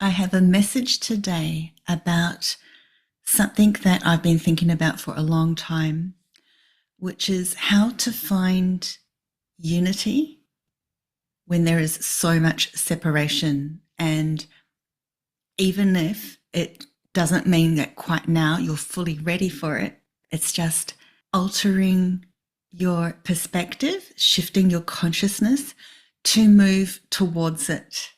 I have a message today about something that I've been thinking about for a long time, which is how to find unity when there is so much separation. And even if it doesn't mean that quite now you're fully ready for it, it's just altering your perspective, shifting your consciousness to move towards it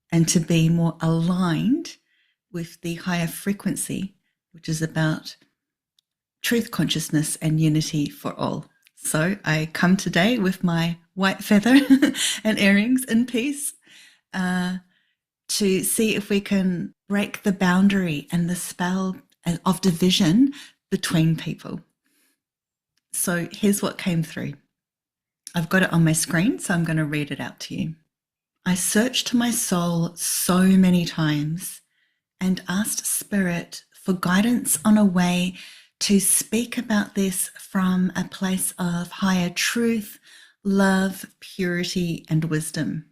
and to be more aligned with the higher frequency, which is about truth consciousness and unity for all. So I come today with my white feather and earrings in peace to see if we can break the boundary and the spell of division between people. So here's what came through. I've got it on my screen, so I'm going to read it out to you. I searched my soul so many times and asked Spirit for guidance on a way to speak about this from a place of higher truth, love, purity, and wisdom,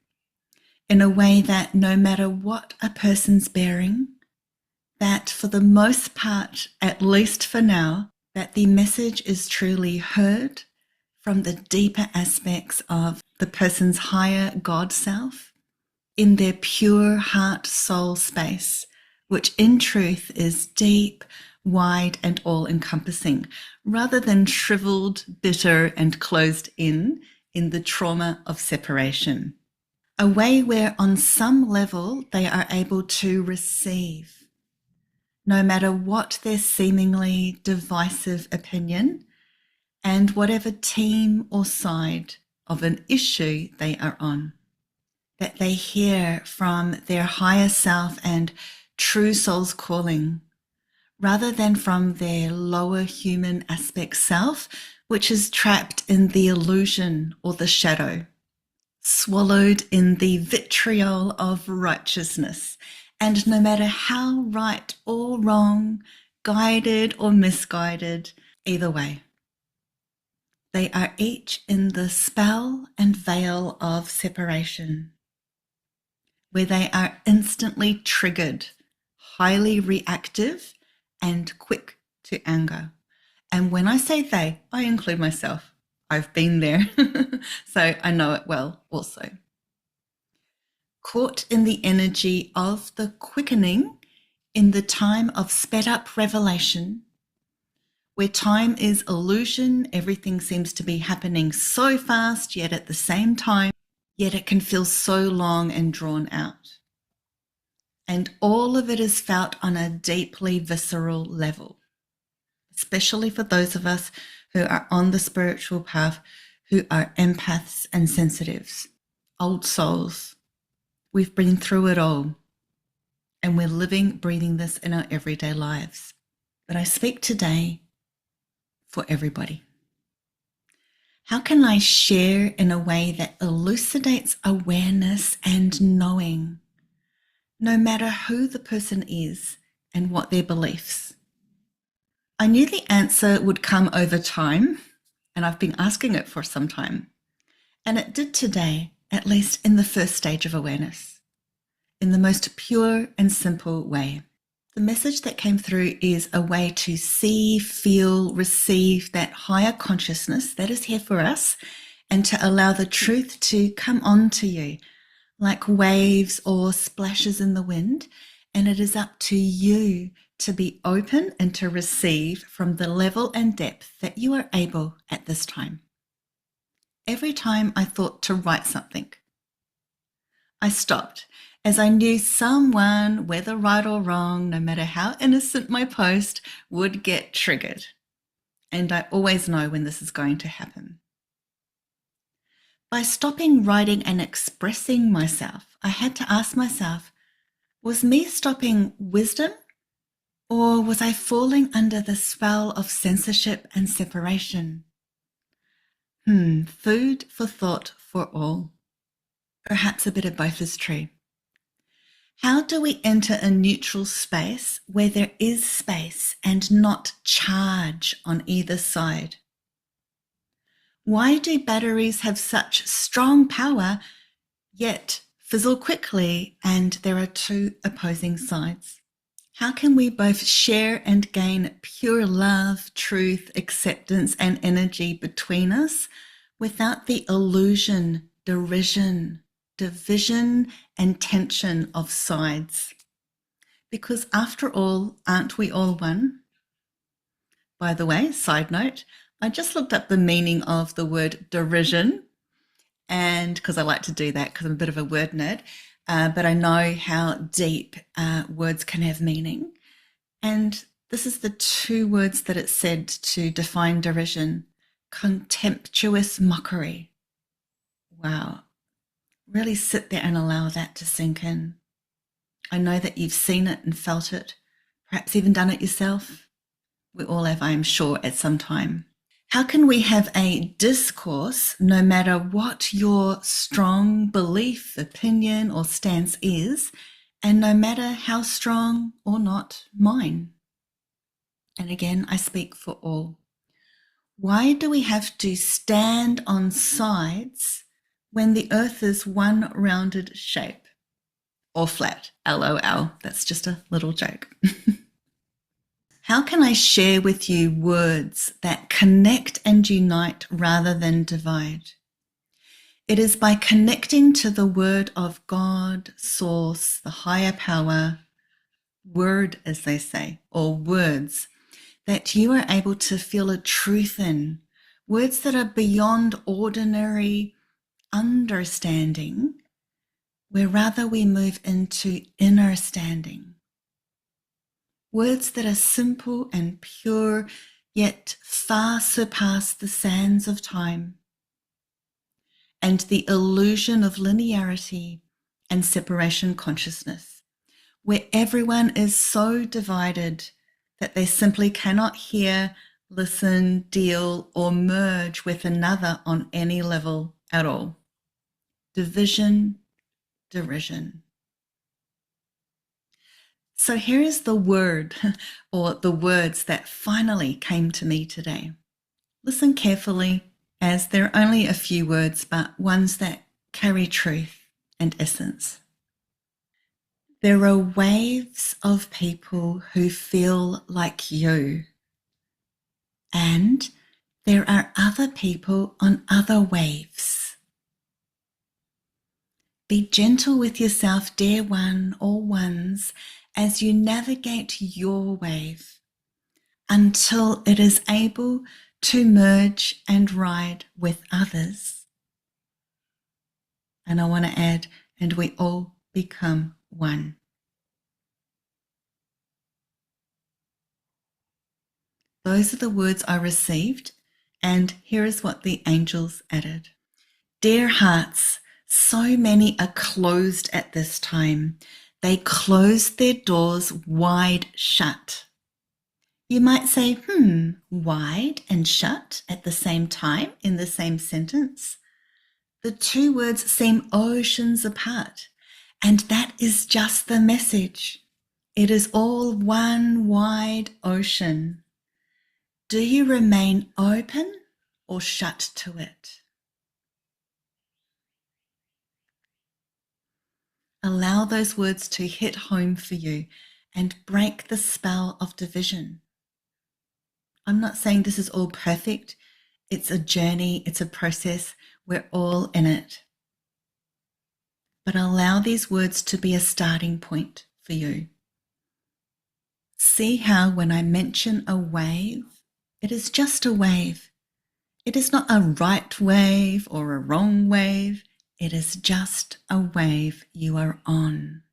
in a way that no matter what a person's bearing, that for the most part, at least for now, that the message is truly heard from the deeper aspects of the person's higher God self in their pure heart soul space, which in truth is deep, wide, and all-encompassing, rather than shriveled, bitter, and closed in the trauma of separation. A way where on some level they are able to receive, no matter what their seemingly divisive opinion and whatever team or side of an issue they are on, that they hear from their higher self and true soul's calling, rather than from their lower human aspect self, which is trapped in the illusion or the shadow, swallowed in the vitriol of righteousness. And no matter how right or wrong, guided or misguided, either way, they are each in the spell and veil of separation, where they are instantly triggered, highly reactive, and quick to anger. And when I say they, I include myself. I've been there, so I know it well also. Caught in the energy of the quickening in the time of sped up revelation, where time is illusion, everything seems to be happening so fast, yet at the same time, yet it can feel so long and drawn out. And all of it is felt on a deeply visceral level, especially for those of us who are on the spiritual path, who are empaths and sensitives, old souls. We've been through it all, and we're living, breathing this in our everyday lives. But I speak today for everybody. How can I share in a way that elucidates awareness and knowing, no matter who the person is and what their beliefs? I knew the answer would come over time, and I've been asking it for some time. And it did today, at least in the first stage of awareness, in the most pure and simple way. The message that came through is a way to see, feel, receive that higher consciousness that is here for us, and to allow the truth to come onto you like waves or splashes in the wind. And it is up to you to be open and to receive from the level and depth that you are able at this time. Every time I thought to write something, I stopped, as I knew someone, whether right or wrong, no matter how innocent my post, would get triggered. And I always know when this is going to happen. By stopping writing and expressing myself, I had to ask myself, was me stopping wisdom, or was I falling under the spell of censorship and separation? Food for thought for all. Perhaps a bit of both is true. How do we enter a neutral space where there is space and not charge on either side? Why do batteries have such strong power, yet fizzle quickly, and there are two opposing sides. How can we both share and gain pure love, truth, acceptance, and energy between us without the illusion, derision, division, and tension of sides? Because after all, aren't we all one? By the way, side note, I just looked up the meaning of the word derision, and because I like to do that because I'm a bit of a word nerd, but I know how deep words can have meaning. And this is the two words that it said to define derision: contemptuous mockery. Wow. Really sit there and allow that to sink in. I know that you've seen it and felt it, perhaps even done it yourself. We all have, I am sure, at some time. How can we have a discourse, no matter what your strong belief, opinion, or stance is, and no matter how strong or not mine? And again, I speak for all. Why do we have to stand on sides when the earth is one rounded shape? Or flat, LOL. That's just a little joke. How can I share with you words that connect and unite rather than divide? It is by connecting to the word of God, source, the higher power, word, as they say, or words, that you are able to feel a truth in, words that are beyond ordinary understanding, where rather we move into inner standing. Words that are simple and pure, yet far surpass the sands of time and the illusion of linearity and separation consciousness, where everyone is so divided that they simply cannot hear, listen, deal, or merge with another on any level at all. Division, derision. So here is the word, or the words that finally came to me today. Listen carefully, as there are only a few words, but ones that carry truth and essence. There are waves of people who feel like you, and there are other people on other waves. Be gentle with yourself, dear one or ones, as you navigate your wave until it is able to merge and ride with others. And I want to add, and we all become one. Those are the words I received, and here is what the angels added. Dear hearts, so many are closed at this time. They closed their doors wide shut. You might say, wide and shut at the same time in the same sentence. The two words seem oceans apart, and that is just the message. It is all one wide ocean. Do you remain open or shut to it? Allow those words to hit home for you and break the spell of division. I'm not saying this is all perfect. It's a journey, it's a process. We're all in it. But allow these words to be a starting point for you. See how when I mention a wave, it is just a wave. It is not a right wave or a wrong wave. It is just a wave you are on.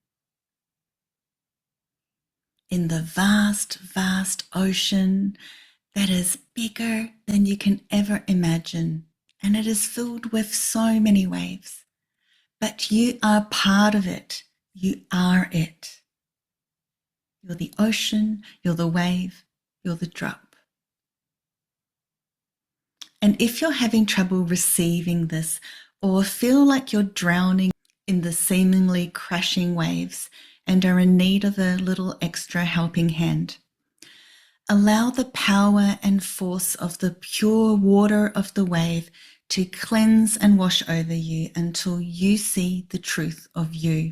In the vast, vast ocean that is bigger than you can ever imagine, and it is filled with so many waves. But you are part of it. You are it. You're the ocean, you're the wave, you're the drop. And if you're having trouble receiving this or feel like you're drowning in the seemingly crashing waves and are in need of a little extra helping hand, allow the power and force of the pure water of the wave to cleanse and wash over you until you see the truth of you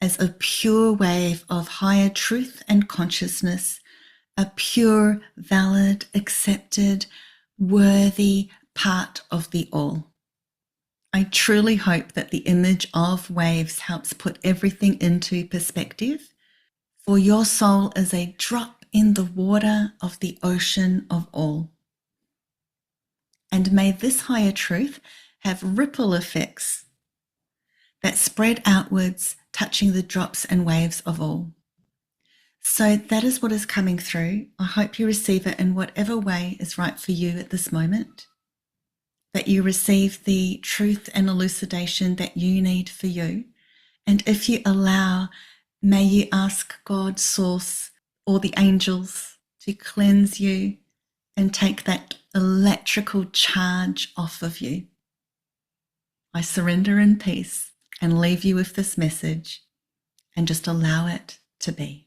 as a pure wave of higher truth and consciousness, a pure, valid, accepted, worthy part of the all. I truly hope that the image of waves helps put everything into perspective, for your soul is a drop in the water of the ocean of all. And may this higher truth have ripple effects that spread outwards, touching the drops and waves of all. So that is what is coming through. I hope you receive it in whatever way is right for you at this moment, that you receive the truth and elucidation that you need for you. And if you allow, may you ask God, Source, or the angels to cleanse you and take that electrical charge off of you. I surrender in peace and leave you with this message and just allow it to be.